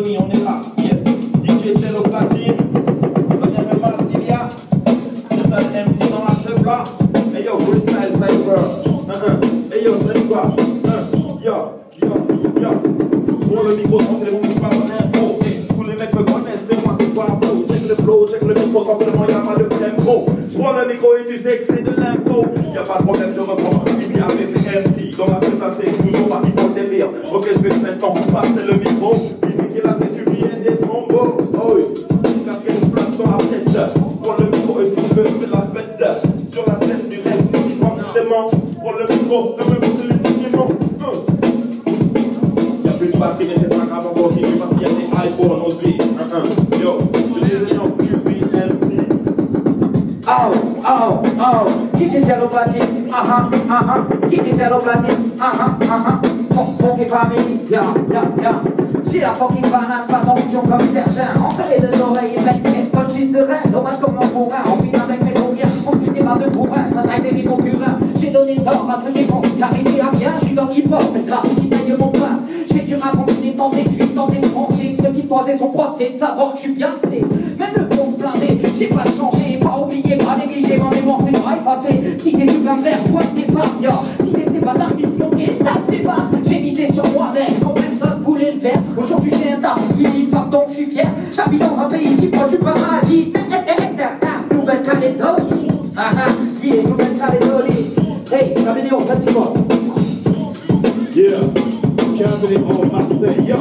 Sidonie, on est là. Yes. DJ Jello Platine. Ça vient de Marsilia. Total MC dans la teuf là. Hey yo, freestyle cypher. Hey yo, c'est quoi? Yo. Pour le micro, c'est bon, je parle en impro. Tous les mecs me connaissent, c'est moi, c'est quoi un flow. Check le flow, check le micro, complètement, y'a pas de tempo. Je prends le micro et tu sais que c'est de l'impro. Y'a pas de problème, je reprends. Ici avec les MC, dans la scène passée, toujours pas dans le délire. Ok, je vais maintenant passer le micro. Ici qui là, c'est du bien, c'est combo. Oh oui, casquette flamme sur la tête. Prends le micro et si tu veux, fais la fête. Sur la scène du MC, si vraiment. Prends le micro, ne me montre légitimement. Y'a plus de batterie, mais c'est pas grave, on continue parce qu'il y a des iPhones aussi. Yo, je dis non, QBMC. Oh, DJ Jello Platine, DJ Jello Platine, Funky family, yeah. J'ai la fucking banane, pas d'ambition comme certains. Enferré des oreilles et plein de pièces, quand j'y serais. Dommage comme un bourrin, on finit avec mes bourriens. On finit pas de bourrin, ça taille des rimes curins. J'ai donné tort à ceux qui pensent qu'arriver à bien. Je suis dans l'hip-hop, mais grave qui gagne mon pain. J'fais du rap en tenté, je suis tenté de penser que ceux qui croisaient sont croisés, de savoir que je suis bien c'est. Même le compte blindé, j'ai pas changé, pas oublié, pas négligé, ma mémoire c'est pas effacé. Si t'es tout un verre, toi t'es pas bien. Si t'es pas d'art qui se moquait, je tape tes pas. J'ai misé sur moi-même, quand personne voulait le faire. Aujourd'hui j'ai un taf qui dit pardon, je suis fier. J'habite dans un pays si proche du paradis. Nouvelle-Calédonie. Qui est Nouvelle-Calédonie? Hey, la vidéo, ça dit quoi? Yeah, bienvenue en Marseille.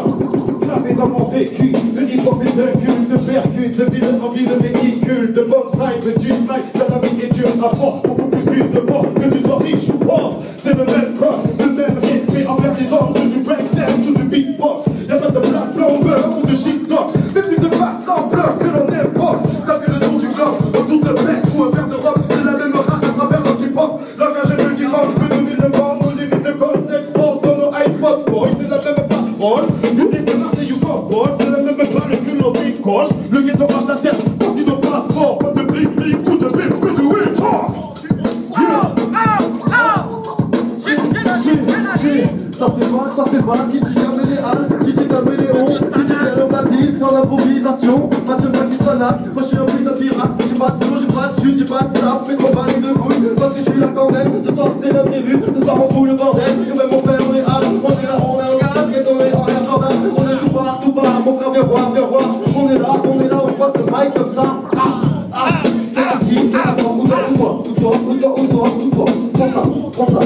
Gravé dans mon vécu, le hip-hop est un culte, de percute, de ville en ville, de véhicule, de bonne vibe, du smile, de la vie est dure à fort, beaucoup plus dur de mort que tu sois riche ou pauvre. C'est le même corps, le même respect envers les hommes, ceux du breakdance ou du beatbox. Y'a pas de black plomber ou de shit-talk, mais plus de pattes sans bloc que l'on invoque. Ça fait le tour du globe, autour de bec ou un verre de robe, c'est la même rage à travers l'anti-pop. Langage de dimanche, je peux donner le vent, nos limites de code s'exportent dans nos iPod boys, c'est la même parole. C'est la même balle que l'on décoche. Le ghetto marche la tête, voici nos passeports. Pas de bling bling ou de bim bim du win talk. Ça fait mal, Titi Caméléal, Titi Caméléon, Titi Jello Platine, dans l'improvisation, Mathieu Massissanac, moi je suis un putain de pirate, j'ai pas de flow, j'ai pas de chute, j'ai pas de sable, mais trop balai de couilles, parce que je suis là quand même, ce soir c'est l'imprévu, ce soir on fout le bordel, nous même mon frère on est hal, on est là, on est en gaz, ghetto est en air Jordan, on est tout part, mon frère viens voir, on est là, on passe le mic comme ça, c'est à qui, c'est à toi, ou toi, prends ça.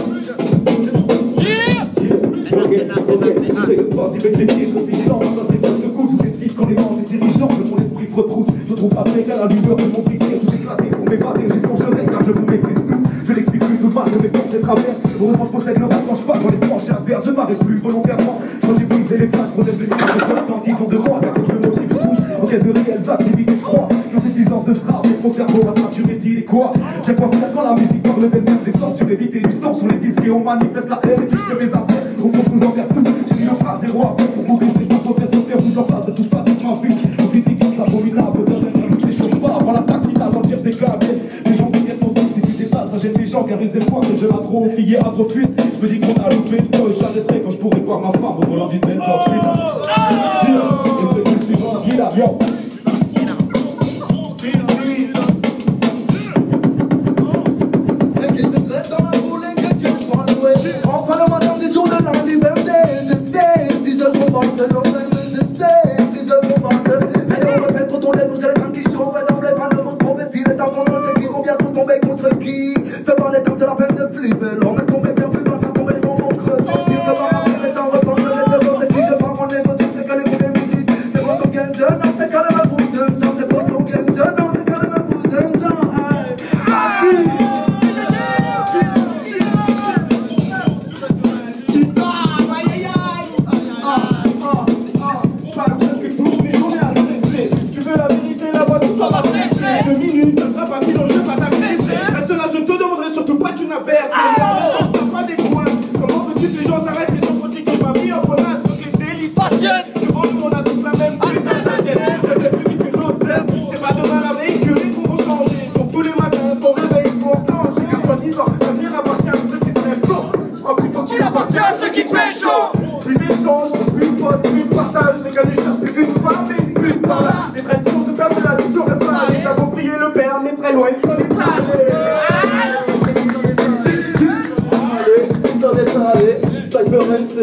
Si avec les pieds, je suis vigilant, ça c'est une secousse, tout esquive quand les mains des dirigeants, que mon esprit se retrousse. Je trouve après qu'à la lueur de mon briquet, tout éclaté pour m'évader, j'ai son jeûne car je vous maîtrise tous. Je l'explique plus tout mal, je vais penser traverse. Heureusement je possède le rap quand je pars dans les planches adverses, je m'arrête plus volontairement. Quand j'ai brisé les phrases, je relève les murs, je l'attends qu'ils ont de moi, car quand je me motive, je bouge. En quête de réelles activités, je crois. Quand cette licence de ce rap, mon cerveau va saturer, dit et quoi. J'ai pas fait quand la musique parle d'elle-même, des sens sur éviter du sang sur les disques et on manifeste la haine et je mes affaires. Au fond, je vous envers tous. J'ai mis le phrase zéro à faire pour vous baisser. Je me progresse au faire, vous en face de toute fatigue, ma vie. Vous critiquez l'abominable, ne s'échauffe pas avant l'attaque finale, l'empire des claviers. Les gens qui viennent ton style, c'est du débat, ça gêne les gens, car ils aiment que je l'atrophie et atrophie. Je me dis qu'on a loupé le temps et j'arrêterai quand je pourrai voir ma femme au volant d'une belle torche. Et c'est le suivant, qui l'avion. Ceux qui pêchent, plus d'échanges, plus de potes, plus de partage, les gars, les cherchent plus loin, il s'en est allé. Il s'en est allé, Cyber NC,